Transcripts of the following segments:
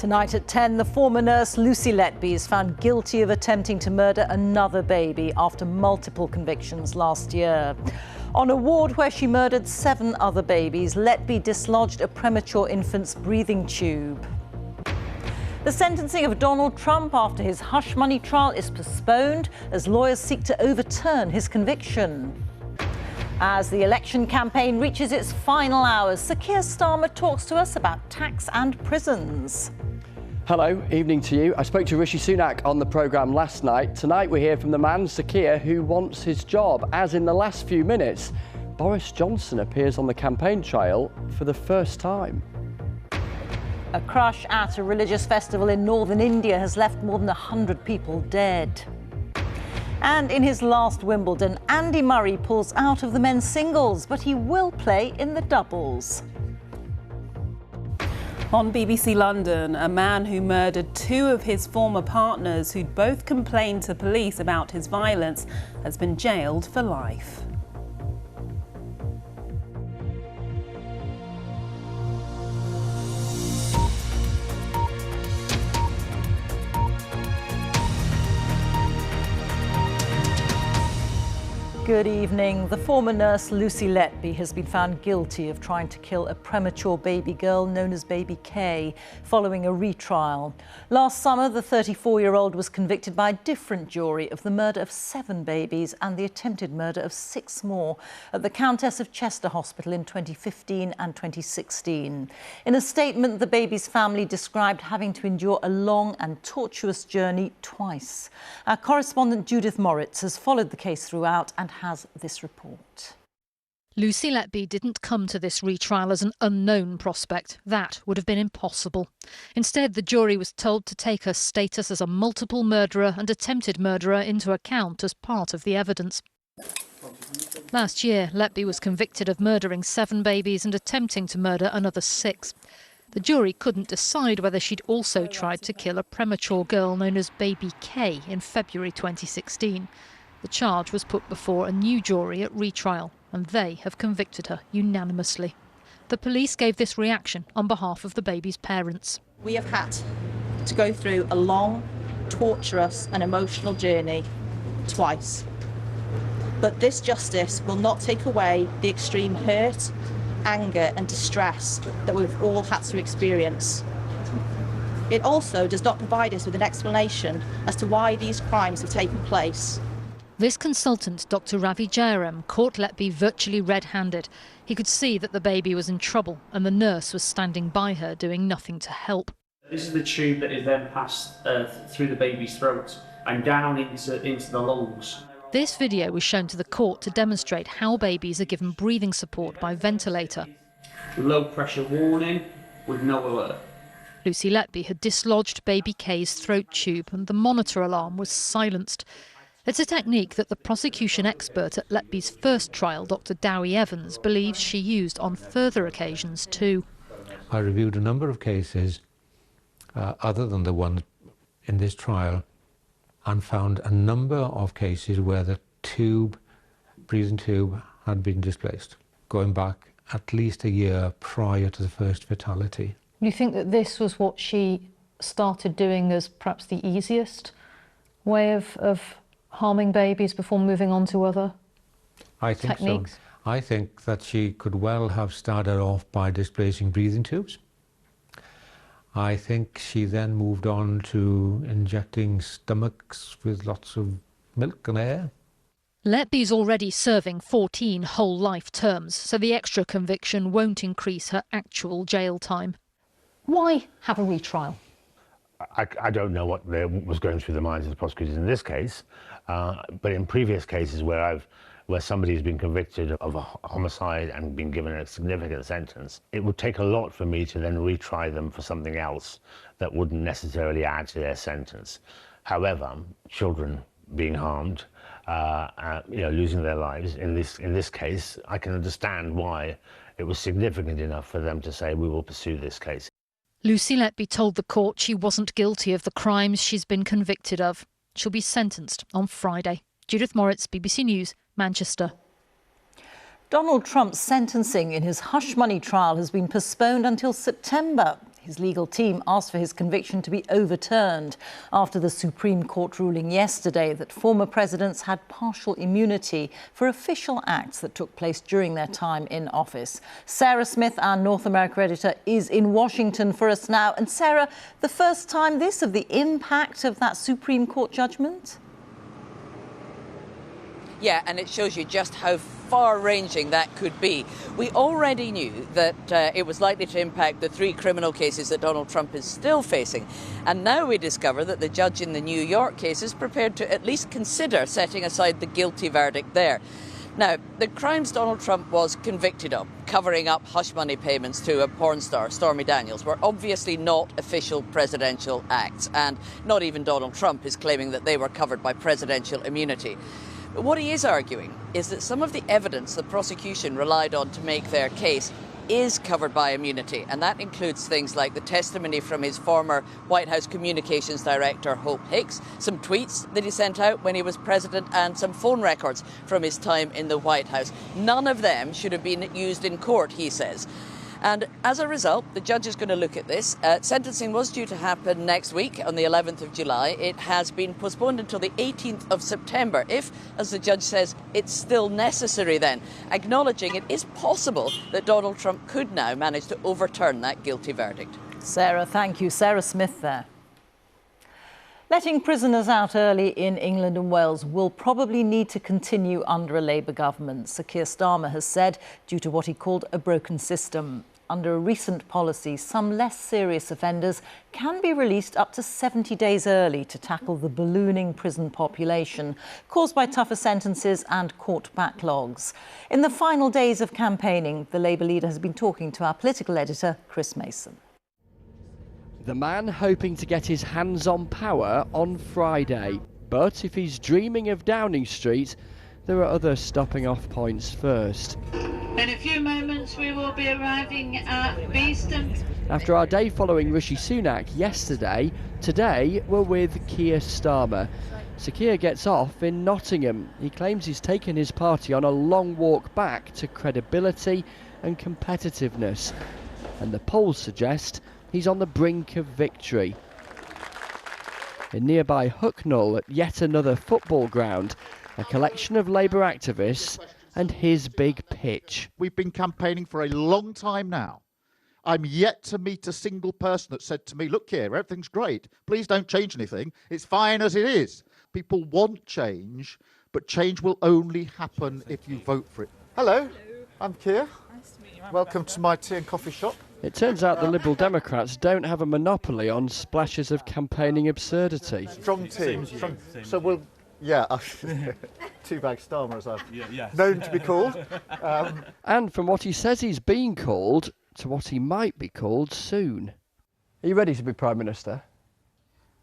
Tonight at 10, the former nurse Lucy Letby is found guilty of attempting to murder another baby after multiple convictions last year. On a ward where she murdered 7 other babies, Letby dislodged a premature infant's breathing tube. The sentencing of Donald Trump after his hush money trial is postponed as lawyers seek to overturn his conviction. As the election campaign reaches its final hours, Sir Keir Starma talks to us about tax and prisons. Hello, evening to you. I spoke to Rishi Sunak on the programme last night. Tonight we hear from the man, Sir Keir, who wants his job. As in the last few minutes, Boris Johnson appears on the campaign trail for the first time. A crush at a religious festival in northern India has left more than 100 people dead. And in his last Wimbledon, Andy Murray pulls out of the men's singles, but he will play in the doubles. On BBC London, a man who murdered 2 of his former partners who'd both complained to police about his violence has been jailed for life. Good evening. The former nurse Lucy Letby has been found guilty of trying to kill a premature baby girl known as baby K following a retrial. Last summer, the 34-year-old was convicted by a different jury of the murder of 7 babies and the attempted murder of 6 more at the Countess of Chester Hospital in 2015 and 2016. In a statement, the baby's family described having to endure a long and tortuous journey twice. Our correspondent Judith Moritz has followed the case throughout and has this report. Lucy Letby didn't come to this retrial as an unknown prospect. That would have been impossible. Instead, the jury was told to take her status as a multiple murderer and attempted murderer into account as part of the evidence. Last year, Letby was convicted of murdering 7 babies and attempting to murder another 6. The jury couldn't decide whether she'd also tried to kill a premature girl known as baby K in February 2016. The charge was put before a new jury at retrial, and they have convicted her unanimously. The police gave this reaction on behalf of the baby's parents. We have had to go through a long, torturous and emotional journey twice. But this justice will not take away the extreme hurt, anger and distress that we've all had to experience. It also does not provide us with an explanation as to why these crimes have taken place. This consultant, Dr. Ravi Jairam, caught Letby virtually red-handed. He could see that the baby was in trouble and the nurse was standing by her doing nothing to help. This is the tube that is then passed through the baby's throat and down into the lungs. This video was shown to the court to demonstrate how babies are given breathing support by ventilator. Low pressure warning with no alert. Lucy Letby had dislodged baby K's throat tube and the monitor alarm was silenced. It's a technique that the prosecution expert at Letby's first trial, Dr. Dowie Evans, believes she used on further occasions too. I reviewed a number of cases other than the one in this trial and found a number of cases where the breathing tube had been displaced, going back at least a year prior to the first fatality. You think that this was what she started doing as perhaps the easiest way of harming babies before moving on to other techniques? So. I think that she could well have started off by displacing breathing tubes. I think she then moved on to injecting stomachs with lots of milk and air. Letby's already serving 14 whole life terms, so the extra conviction won't increase her actual jail time. Why have a retrial? I don't know what was going through the minds of the prosecutors in this case, but in previous cases where somebody's been convicted of a homicide and been given a significant sentence, it would take a lot for me to then retry them for something else that wouldn't necessarily add to their sentence. However, children being harmed, losing their lives, in this case, I can understand why it was significant enough for them to say, we will pursue this case. Lucy Letby told the court she wasn't guilty of the crimes she's been convicted of. She'll be sentenced on Friday. Judith Moritz, BBC News, Manchester. Donald Trump's sentencing in his hush money trial has been postponed until September. His legal team asked for his conviction to be overturned after the Supreme Court ruling yesterday that former presidents had partial immunity for official acts that took place during their time in office. Sarah Smith, our North America editor, is in Washington for us now. And Sarah, the first time this of the impact of that Supreme Court judgment? Yeah, and it shows you just how far-ranging that could be. We already knew that it was likely to impact the 3 criminal cases that Donald Trump is still facing. And now we discover that the judge in the New York case is prepared to at least consider setting aside the guilty verdict there. Now, the crimes Donald Trump was convicted of, covering up hush money payments to a porn star, Stormy Daniels, were obviously not official presidential acts. And not even Donald Trump is claiming that they were covered by presidential immunity. But what he is arguing is that some of the evidence the prosecution relied on to make their case is covered by immunity, and that includes things like the testimony from his former White House communications director, Hope Hicks, some tweets that he sent out when he was president, and some phone records from his time in the White House. None of them should have been used in court, he says. And as a result, the judge is going to look at this. Sentencing was due to happen next week on the 11th of July. It has been postponed until the 18th of September, if, as the judge says, it's still necessary then, acknowledging it is possible that Donald Trump could now manage to overturn that guilty verdict. Sarah, thank you. Sarah Smith there. Letting prisoners out early in England and Wales will probably need to continue under a Labour government, Sir Keir Starma has said, due to what he called a broken system. Under a recent policy, some less serious offenders can be released up to 70 days early to tackle the ballooning prison population caused by tougher sentences and court backlogs. In the final days of campaigning, the Labour leader has been talking to our political editor, Chris Mason. The man hoping to get his hands on power on Friday. But if he's dreaming of Downing Street, there are other stopping off points first. In a few moments we will be arriving at Beeston. After our day following Rishi Sunak yesterday, today we're with Keir Starma. Sir Keir gets off in Nottingham. He claims he's taken his party on a long walk back to credibility and competitiveness. And the polls suggest he's on the brink of victory. In nearby Hucknall, at yet another football ground, a collection of Labour activists and his big pitch. We've been campaigning for a long time now. I'm yet to meet a single person that said to me, look here, everything's great. Please don't change anything. It's fine as it is. People want change, but change will only happen if you vote for it. Hello, I'm Keir. Nice to meet you. Welcome to my tea and coffee shop. It turns out the Liberal Democrats don't have a monopoly on splashes of campaigning absurdity. Strong team. So we'll... Yeah, two-bag Starmer, as I've known to be called. And from what he says he's been called to what he might be called soon. Are you ready to be Prime Minister?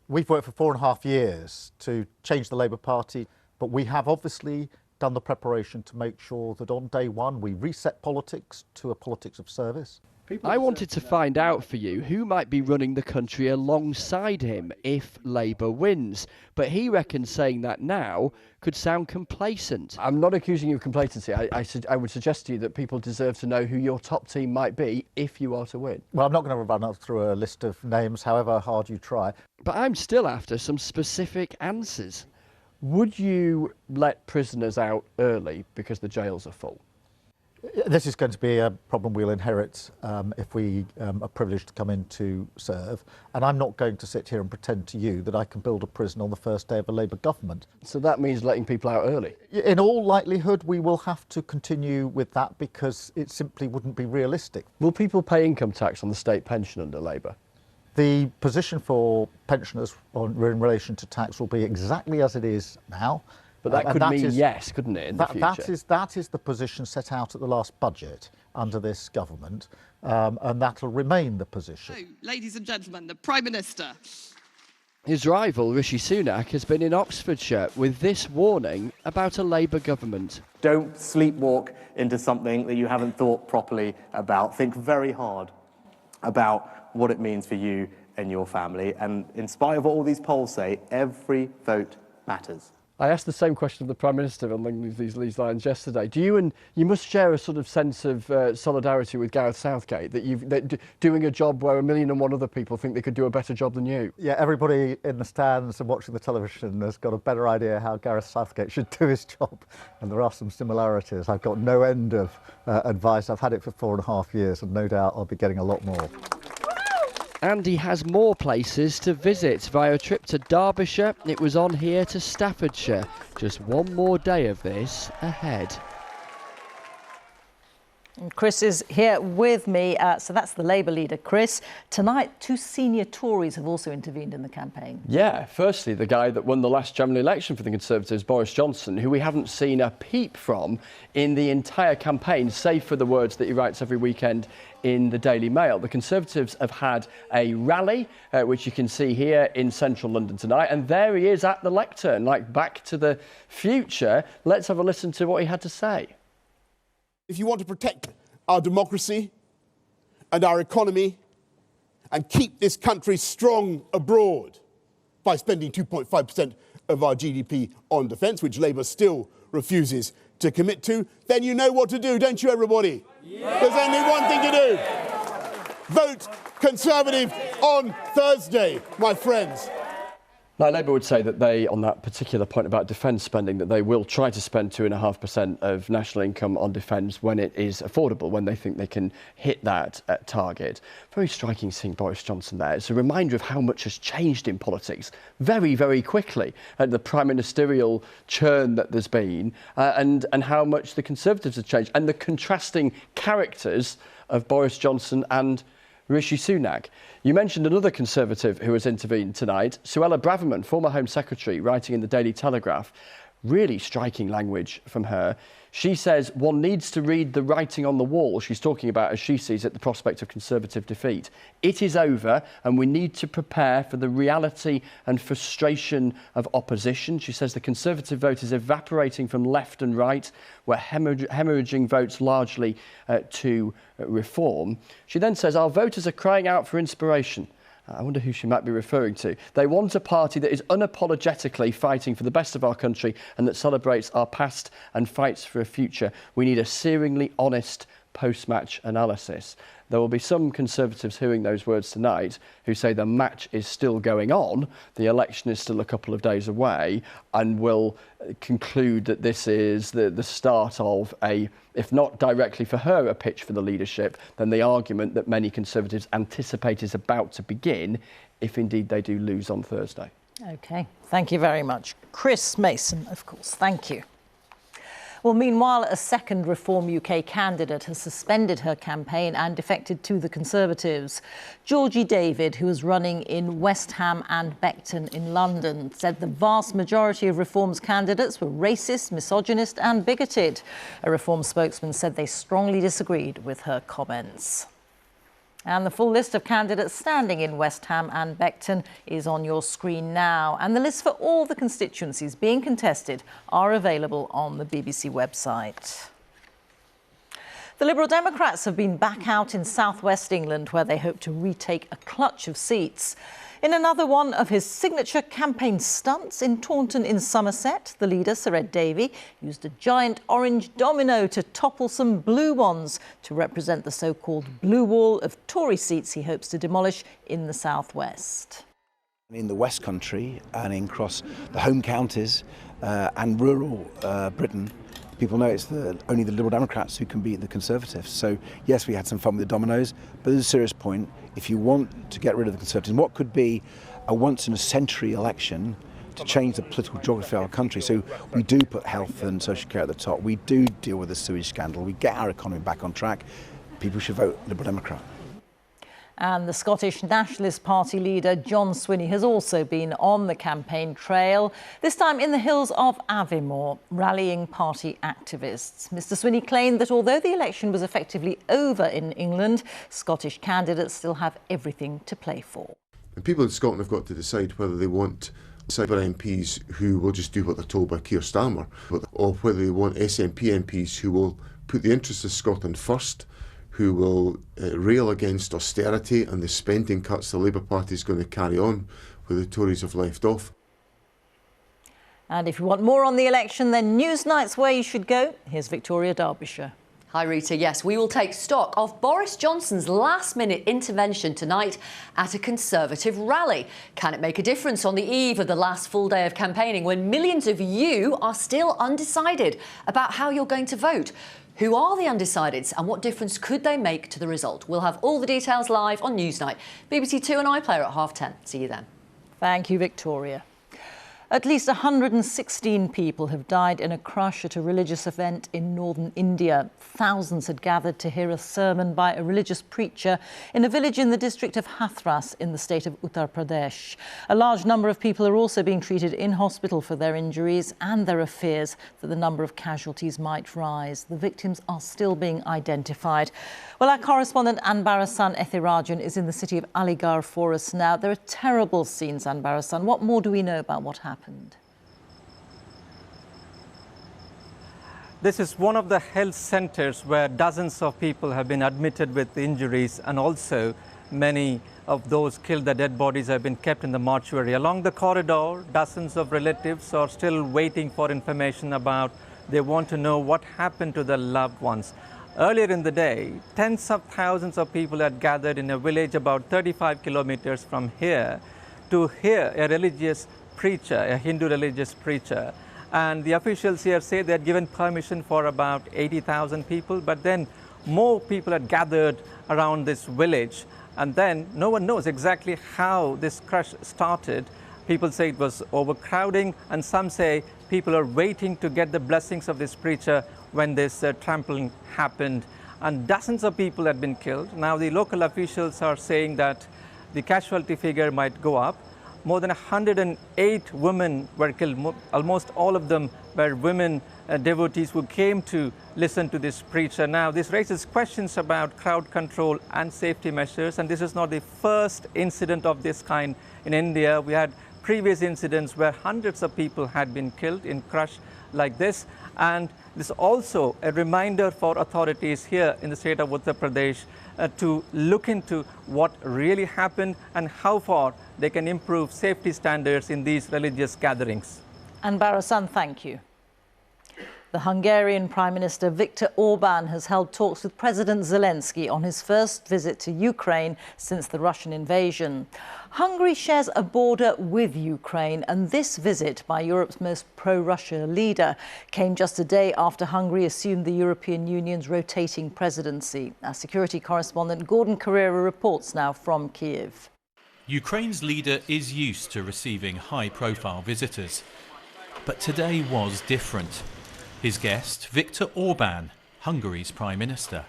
We've worked for 4.5 years to change the Labour Party, but we have obviously done the preparation to make sure that on day one we reset politics to a politics of service. I wanted to find out for you who might be running the country alongside him if Labour wins. But he reckons saying that now could sound complacent. I'm not accusing you of complacency. I would suggest to you that people deserve to know who your top team might be if you are to win. Well, I'm not going to run through a list of names, however hard you try. But I'm still after some specific answers. Would you let prisoners out early because the jails are full? This is going to be a problem we'll inherit if we are privileged to come in to serve. And I'm not going to sit here and pretend to you that I can build a prison on the first day of a Labour government. So that means letting people out early? In all likelihood, we will have to continue with that because it simply wouldn't be realistic. Will people pay income tax on the state pension under Labour? The position for pensioners in relation to tax will be exactly as it is now. But that could mean yes, couldn't it, in the future? That is the position set out at the last budget under this government, and that'll remain the position. So, ladies and gentlemen, the Prime Minister. His rival, Rishi Sunak, has been in Oxfordshire with this warning about a Labour government. Don't sleepwalk into something that you haven't thought properly about. Think very hard about what it means for you and your family. And in spite of what all these polls say, every vote matters. I asked the same question of the Prime Minister along these lines yesterday. You must share a sort of sense of solidarity with Gareth Southgate, that doing a job where 1,000,001 other people think they could do a better job than you. Yeah, everybody in the stands and watching the television has got a better idea how Gareth Southgate should do his job, and there are some similarities. I've got no end of advice. I've had it for 4.5 years, and no doubt I'll be getting a lot more. And he has more places to visit via a trip to Derbyshire. It was on here to Staffordshire. Just one more day of this ahead. And Chris is here with me. So that's the Labour leader, Chris. Tonight, 2 senior Tories have also intervened in the campaign. Yeah, firstly, the guy that won the last general election for the Conservatives, Boris Johnson, who we haven't seen a peep from in the entire campaign, save for the words that he writes every weekend in the Daily Mail. The Conservatives have had a rally, which you can see here in central London tonight, and there he is at the lectern, like Back to the Future. Let's have a listen to what he had to say. If you want to protect our democracy and our economy and keep this country strong abroad by spending 2.5% of our GDP on defence, which Labour still refuses to commit to, then you know what to do, don't you, everybody? Yeah. There's only one thing to do. Vote Conservative on Thursday, my friends. Now, Labour would say that they, on that particular point about defence spending, that they will try to spend 2.5% of national income on defence when it is affordable, when they think they can hit that target. Very striking seeing Boris Johnson there. It's a reminder of how much has changed in politics very, very quickly, the prime ministerial churn that there's been, and how much the Conservatives have changed, and the contrasting characters of Boris Johnson and Rishi Sunak. You mentioned another Conservative who has intervened tonight, Suella Braverman, former Home Secretary, writing in the Daily Telegraph. Really striking language from her. She says one needs to read the writing on the wall. She's talking about, as she sees it, the prospect of Conservative defeat. It is over, and we need to prepare for the reality and frustration of opposition. She says the Conservative vote is evaporating from left and right. We're hemorrhaging votes largely to reform. She then says our voters are crying out for inspiration. I wonder who she might be referring to. They want a party that is unapologetically fighting for the best of our country and that celebrates our past and fights for a future. We need a searingly honest post-match analysis. There will be some Conservatives hearing those words tonight who say the match is still going on, the election is still a couple of days away, and will conclude that this is the start of a, if not directly for her, a pitch for the leadership, then the argument that many Conservatives anticipate is about to begin, if indeed they do lose on Thursday. OK, thank you very much. Chris Mason, of course, thank you. Well, meanwhile, a second Reform UK candidate has suspended her campaign and defected to the Conservatives. Georgie David, who is running in West Ham and Beckton in London, said the vast majority of Reform's candidates were racist, misogynist and bigoted. A Reform spokesman said they strongly disagreed with her comments. And the full list of candidates standing in West Ham and Beckton is on your screen now. And the list for all the constituencies being contested are available on the BBC website. The Liberal Democrats have been back out in southwest England, where they hope to retake a clutch of seats. In another one of his signature campaign stunts in Taunton in Somerset, the leader, Sir Ed Davey, used a giant orange domino to topple some blue ones to represent the so-called blue wall of Tory seats he hopes to demolish in the southwest. In the West Country and across the home counties and rural Britain, people know it's only the Liberal Democrats who can beat the Conservatives. So, yes, we had some fun with the dominoes, but there's a serious point. If you want to get rid of the Conservatives, what could be a once-in-a-century election to change the political geography of our country? So we do put health and social care at the top. We do deal with the sewage scandal. We get our economy back on track. People should vote Liberal Democrat. And the Scottish Nationalist Party leader, John Swinney, has also been on the campaign trail, this time in the hills of Aviemore, rallying party activists. Mr Swinney claimed that although the election was effectively over in England, Scottish candidates still have everything to play for. And people in Scotland have got to decide whether they want Cyber MPs who will just do what they're told by Keir Starma, or whether they want SNP MPs who will put the interests of Scotland first, who will rail against austerity and the spending cuts the Labour Party is going to carry on, where the Tories have left off. And if you want more on the election, then Newsnight's where you should go. Here's Victoria Derbyshire. Hi Rita, yes, we will take stock of Boris Johnson's last-minute intervention tonight at a Conservative rally. Can it make a difference on the eve of the last full day of campaigning when millions of you are still undecided about how you're going to vote? Who are the undecideds and what difference could they make to the result? We'll have all the details live on Newsnight, BBC Two and iPlayer at 10:30. See you then. Thank you, Victoria. At least 116 people have died in a crash at a religious event in northern India. Thousands had gathered to hear a sermon by a religious preacher in a village in the district of Hathras in the state of Uttar Pradesh. A large number of people are also being treated in hospital for their injuries, and there are fears that the number of casualties might rise. The victims are still being identified. Well, our correspondent Anbarasan Ethirajan is in the city of Aligarh for us now. There are terrible scenes, Anbarasan. What more do we know about what happened? This is one of the health centers where dozens of people have been admitted with injuries, and also many of those killed, the dead bodies, have been kept in the mortuary. Along the corridor, dozens of relatives are still waiting for information about, they want to know what happened to their loved ones. Earlier in the day, tens of thousands of people had gathered in a village about 35 kilometers from here to hear a religious preacher, a Hindu religious preacher. And the officials here say they had given permission for about 80,000 people, but then more people had gathered around this village. And then no one knows exactly how this crush started. People say it was overcrowding, and some say people are waiting to get the blessings of this preacher when this trampling happened. And dozens of people had been killed. Now the local officials are saying that the casualty figure might go up. More than 108 women were killed. Almost all of them were women devotees who came to listen to this preacher. Now, this raises questions about crowd control and safety measures, and this is not the first incident of this kind in India. We had previous incidents where hundreds of people had been killed in crush like this, and this is also a reminder for authorities here in the state of Uttar Pradesh to look into what really happened and how far they can improve safety standards in these religious gatherings. And Barasan, thank you. The Hungarian Prime Minister Viktor Orban has held talks with President Zelensky on his first visit to Ukraine since the Russian invasion. Hungary shares a border with Ukraine, and this visit by Europe's most pro-Russia leader came just a day after Hungary assumed the European Union's rotating presidency. Our security correspondent Gordon Carrera reports now from Kiev. Ukraine's leader is used to receiving high-profile visitors, but today was different. His guest, Viktor Orban, Hungary's Prime Minister.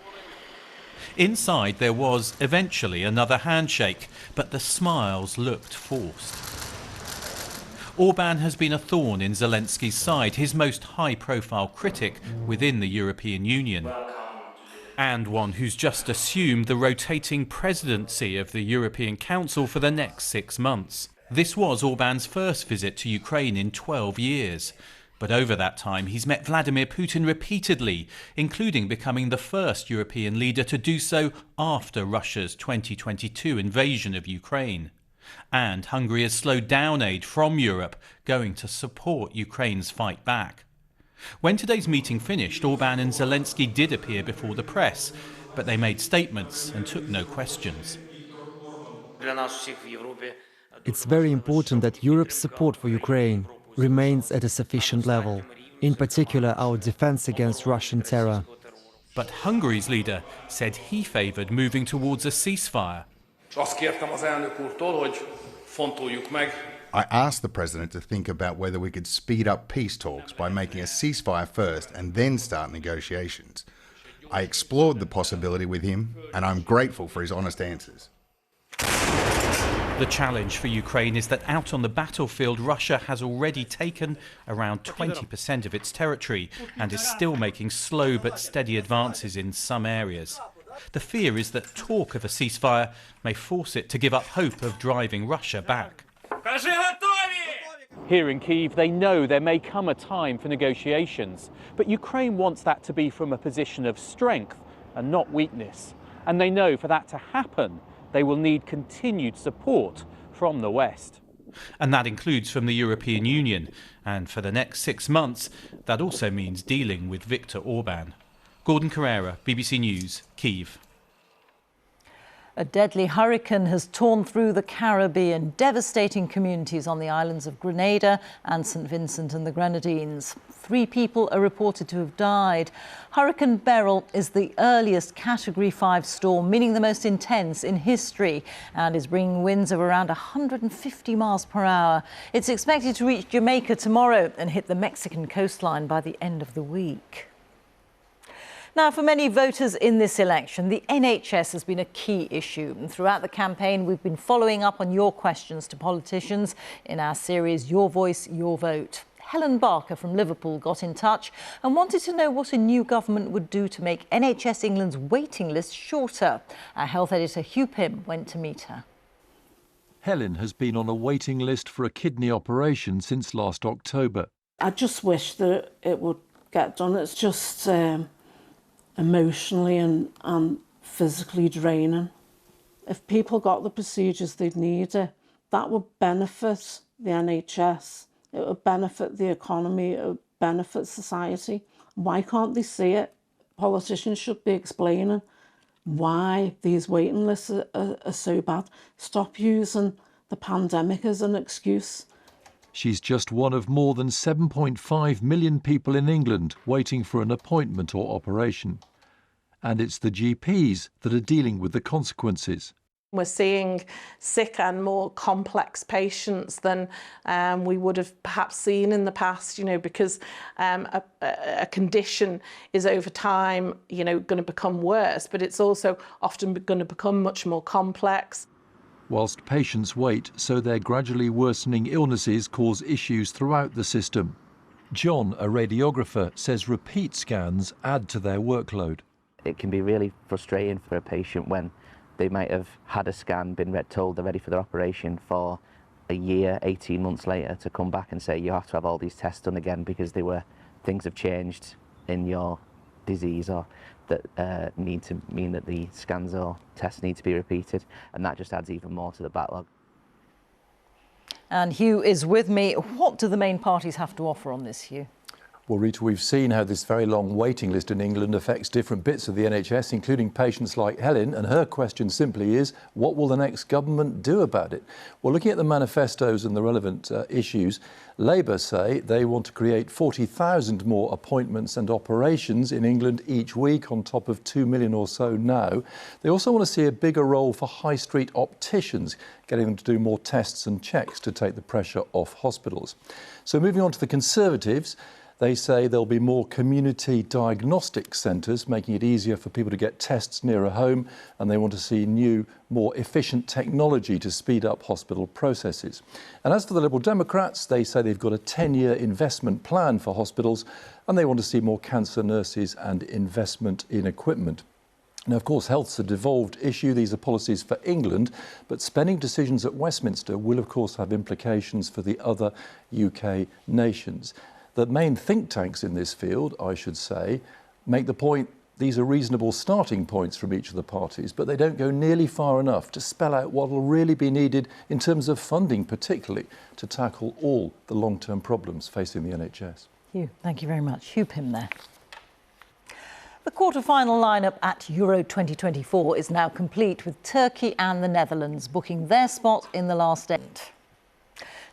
Inside there was eventually another handshake, but the smiles looked forced. Orban has been a thorn in Zelensky's side, his most high-profile critic within the European Union, and one who's just assumed the rotating presidency of the European Council for the next 6 months. This was Orban's first visit to Ukraine in 12 years. But over that time, he's met Vladimir Putin repeatedly, including becoming the first European leader to do so after Russia's 2022 invasion of Ukraine. And Hungary has slowed down aid from Europe, going to support Ukraine's fight back. When today's meeting finished, Orban and Zelensky did appear before the press, but they made statements and took no questions. It's very important that Europe's support for Ukraine remains at a sufficient level, in particular our defense against Russian terror. But Hungary's leader said he favoured moving towards a ceasefire. I asked the president to think about whether we could speed up peace talks by making a ceasefire first and then start negotiations. I explored the possibility with him, and I'm grateful for his honest answers. The challenge for Ukraine is that out on the battlefield, Russia has already taken around 20% of its territory and is still making slow but steady advances in some areas. The fear is that talk of a ceasefire may force it to give up hope of driving Russia back. Here in Keev, they know there may come a time for negotiations, but Ukraine wants that to be from a position of strength and not weakness. And they know for that to happen, they will need continued support from the West. And that includes from the European Union. And for the next 6 months, that also means dealing with Viktor Orban. Gordon Carrera, BBC News, Keev. A deadly hurricane has torn through the Caribbean, devastating communities on the islands of Grenada and St Vincent and the Grenadines. 3 people are reported to have died. Hurricane Beryl is the earliest Category 5 storm, meaning the most intense in history, and is bringing winds of around 150 miles per hour. It's expected to reach Jamaica tomorrow and hit the Mexican coastline by the end of the week. Now, for many voters in this election, the NHS has been a key issue. And throughout the campaign, we've been following up on your questions to politicians in our series, Your Voice, Your Vote. Helen Barker from Liverpool got in touch and wanted to know what a new government would do to make NHS England's waiting list shorter. Our health editor, Hugh Pym, went to meet her. Helen has been on a waiting list for a kidney operation since last October. I just wish that it would get done. It's just emotionally and physically draining. If people got the procedures they'd needed, that would benefit the NHS, it would benefit the economy, it would benefit society. Why can't they see it? Politicians should be explaining why these waiting lists are so bad. Stop using the pandemic as an excuse. She's just one of more than 7.5 million people in England waiting for an appointment or operation. And it's the GPs that are dealing with the consequences. We're seeing sick and more complex patients than we would have perhaps seen in the past, because a condition is over time, going to become worse, but it's also often going to become much more complex. Whilst patients wait, so their gradually worsening illnesses cause issues throughout the system. John, a radiographer, says repeat scans add to their workload. It can be really frustrating for a patient when they might have had a scan, been told they're ready for their operation for a year, 18 months later, to come back and say you have to have all these tests done again because things have changed in your disease or that need to mean that the scans or tests need to be repeated, and that just adds even more to the backlog. And Hugh is with me. What do the main parties have to offer on this, Hugh? Well, Rita, we've seen how this very long waiting list in England affects different bits of the NHS, including patients like Helen, and her question simply is, what will the next government do about it? Well, looking at the manifestos and the relevant issues, Labour say they want to create 40,000 more appointments and operations in England each week, on top of 2 million or so now. They also want to see a bigger role for high street opticians, getting them to do more tests and checks to take the pressure off hospitals. So moving on to the Conservatives, they say there'll be more community diagnostic centres, making it easier for people to get tests nearer home, and they want to see new, more efficient technology to speed up hospital processes. And as for the Liberal Democrats, they say they've got a 10-year investment plan for hospitals, and they want to see more cancer nurses and investment in equipment. Now, of course, health's a devolved issue. These are policies for England, but spending decisions at Westminster will, of course, have implications for the other UK nations. The main think tanks in this field, I should say, make the point these are reasonable starting points from each of the parties, but they don't go nearly far enough to spell out what will really be needed in terms of funding, particularly to tackle all the long-term problems facing the NHS. Hugh, thank you very much. Hugh Pym there. The quarter-final lineup at Euro 2024 is now complete, with Turkey and the Netherlands booking their spot in the last eight.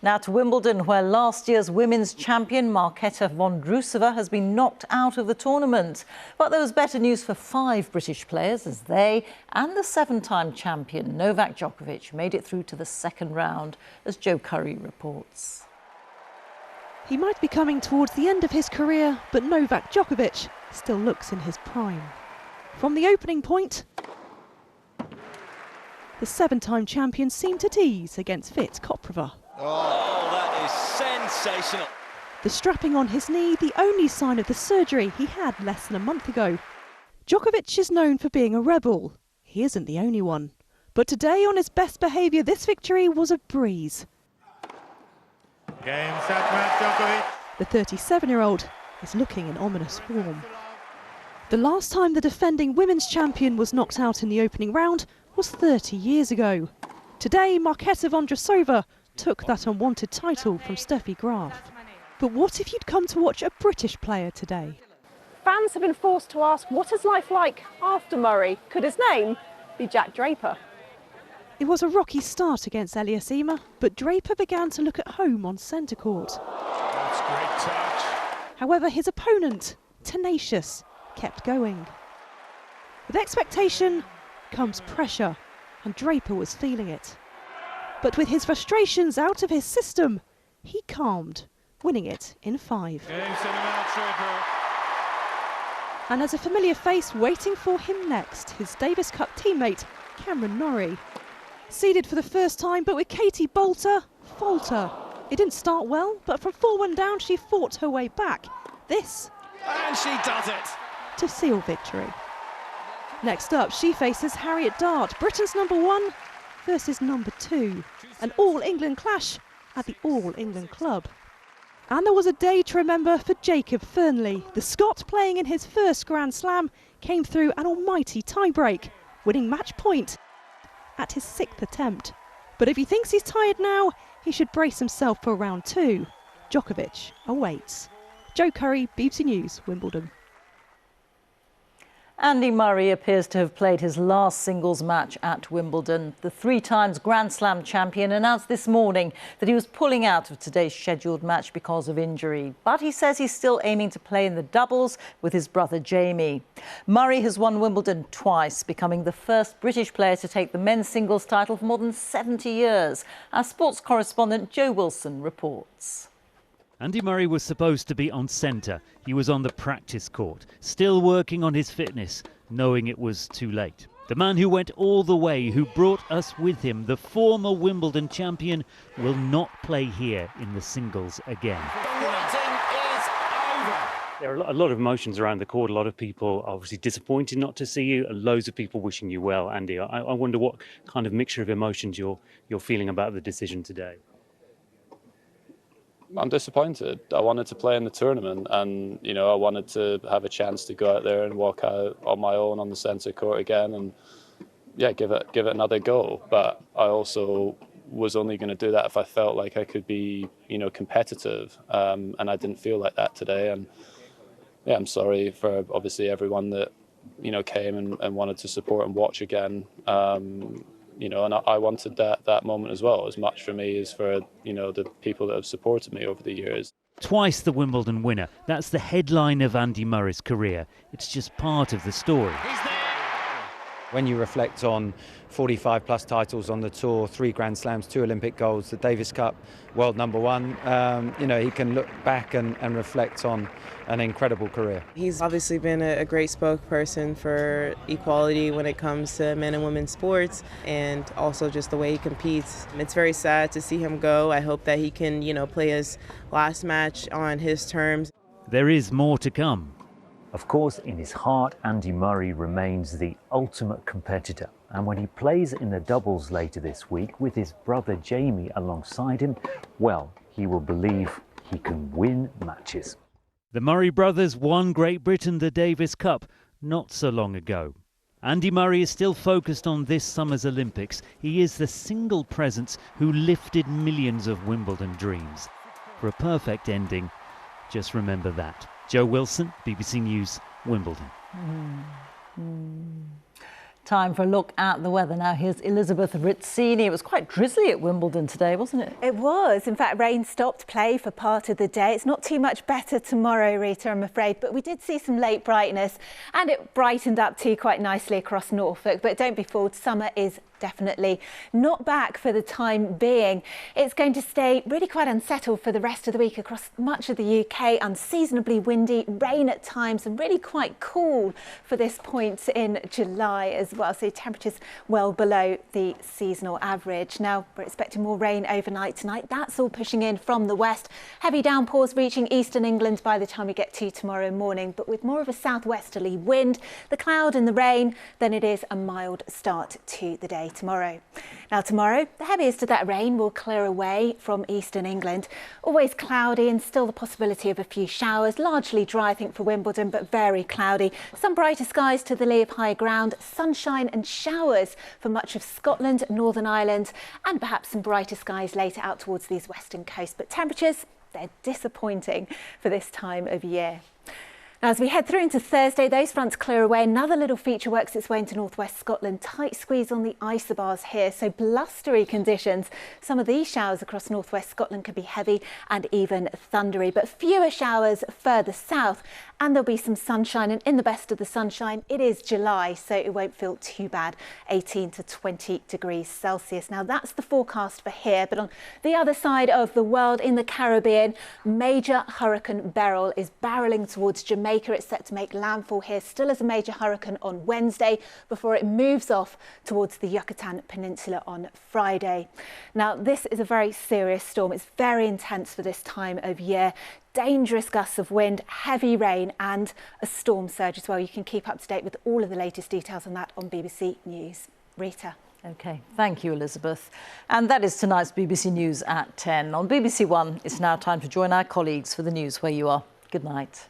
Now to Wimbledon, where last year's women's champion Marketa Vondrousova has been knocked out of the tournament. But there was better news for 5 British players, as they and the 7-time champion Novak Djokovic made it through to the second round, as Joe Curry reports. He might be coming towards the end of his career, but Novak Djokovic still looks in his prime. From the opening point, the 7-time champion seemed to tease against fit Koprova. Oh, that is sensational. The strapping on his knee, the only sign of the surgery he had less than a month ago. Djokovic is known for being a rebel. He isn't the only one. But today, on his best behaviour, this victory was a breeze. Game, set, match, Djokovic. The 37-year-old is looking in ominous form. The last time the defending women's champion was knocked out in the opening round was 30 years ago. Today, Marketa Vondrousova took that unwanted title from Steffi Graf. But what if you'd come to watch a British player today? Fans have been forced to ask, what is life like after Murray? Could his name be Jack Draper? It was a rocky start against Elias Ymer, but Draper began to look at home on centre court. That's great touch. However, his opponent, tenacious, kept going. With expectation comes pressure, and Draper was feeling it. But with his frustrations out of his system, he calmed, winning it in 5. And as a familiar face waiting for him next, his Davis Cup teammate, Cameron Norrie. Seeded for the first time, but with Katie Boulter, falter. It didn't start well, but from 4-1 down, she fought her way back. This... And she does it! To seal victory. Next up, she faces Harriet Dart, Britain's #1 versus #2. An all-England clash at the All-England Club. And there was a day to remember for Jacob Fernley. The Scot, playing in his first Grand Slam, came through an almighty tie-break, winning match point at his 6th attempt. But if he thinks he's tired now, he should brace himself for round 2. Djokovic awaits. Joe Curry, BBC News, Wimbledon. Andy Murray appears to have played his last singles match at Wimbledon. The 3-times Grand Slam champion announced this morning that he was pulling out of today's scheduled match because of injury. But he says he's still aiming to play in the doubles with his brother Jamie. Murray has won Wimbledon twice, becoming the first British player to take the men's singles title for more than 70 years. Our sports correspondent Joe Wilson reports. Andy Murray was supposed to be on centre. He was on the practice court, still working on his fitness, knowing it was too late. The man who went all the way, who brought us with him, the former Wimbledon champion, will not play here in the singles again. There are a lot of emotions around the court. A lot of people obviously disappointed not to see you, and loads of people wishing you well, Andy. I wonder what kind of mixture of emotions you're feeling about the decision today. I'm disappointed. I wanted to play in the tournament, and I wanted to have a chance to go out there and walk out on my own on the centre court again, and give it another go. But I also was only going to do that if I felt like I could be competitive, and I didn't feel like that today. And I'm sorry for obviously everyone that came and wanted to support and watch again. And I wanted that moment as well, as much for me as for, the people that have supported me over the years. Twice the Wimbledon winner. That's the headline of Andy Murray's career. It's just part of the story. When you reflect on 45 plus titles on the tour, 3 Grand Slams, 2 Olympic golds, the Davis Cup, world #1, he can look back and reflect on an incredible career. He's obviously been a great spokesperson for equality when it comes to men and women's sports, and also just the way he competes. It's very sad to see him go. I hope that he can, play his last match on his terms. There is more to come. Of course, in his heart, Andy Murray remains the ultimate competitor. And when he plays in the doubles later this week with his brother Jamie alongside him, well, he will believe he can win matches. The Murray brothers won Great Britain the Davis Cup not so long ago. Andy Murray is still focused on this summer's Olympics. He is the single presence who lifted millions of Wimbledon dreams. For a perfect ending, just remember that. Joe Wilson, BBC News, Wimbledon. Time for a look at the weather. Now here's Elizabeth Rizzini. It was quite drizzly at Wimbledon today, wasn't it? It was. In fact, rain stopped play for part of the day. It's not too much better tomorrow, Rita, I'm afraid, but we did see some late brightness, and it brightened up too quite nicely across Norfolk. But don't be fooled, summer is definitely not back for the time being. It's going to stay really quite unsettled for the rest of the week across much of the UK. Unseasonably windy, rain at times, and really quite cool for this point in July as well. So temperatures well below the seasonal average. Now we're expecting more rain overnight tonight. That's all pushing in from the west. Heavy downpours reaching eastern England by the time we get to tomorrow morning, but with more of a southwesterly wind, the cloud and the rain, then it is a mild start to the day tomorrow. Now tomorrow, the heaviest of that rain will clear away from eastern England. Always cloudy and still the possibility of a few showers. Largely dry, I think, for Wimbledon, but very cloudy. Some brighter skies to the lee of high ground. Sunshine sunshine and showers for much of Scotland, Northern Ireland, and perhaps some brighter skies later out towards these western coasts. But temperatures, they're disappointing for this time of year. Now, as we head through into Thursday, those fronts clear away. Another little feature works its way into northwest Scotland. Tight squeeze on the isobars here, so blustery conditions. Some of these showers across northwest Scotland could be heavy and even thundery, but fewer showers further south. And there'll be some sunshine, and in the best of the sunshine, it is July, so it won't feel too bad. 18 to 20 degrees Celsius. Now, that's the forecast for here, but on the other side of the world, in the Caribbean, major Hurricane Beryl is barreling towards Jamaica. It's set to make landfall here still as a major hurricane on Wednesday before it moves off towards the Yucatan Peninsula on Friday. Now, this is a very serious storm. It's very intense for this time of year. Dangerous gusts of wind, heavy rain and a storm surge as well. You can keep up to date with all of the latest details on that on BBC News. Rita. OK, thank you, Elizabeth. And that is tonight's BBC News at 10. On BBC One, it's now time to join our colleagues for the news where you are. Good night.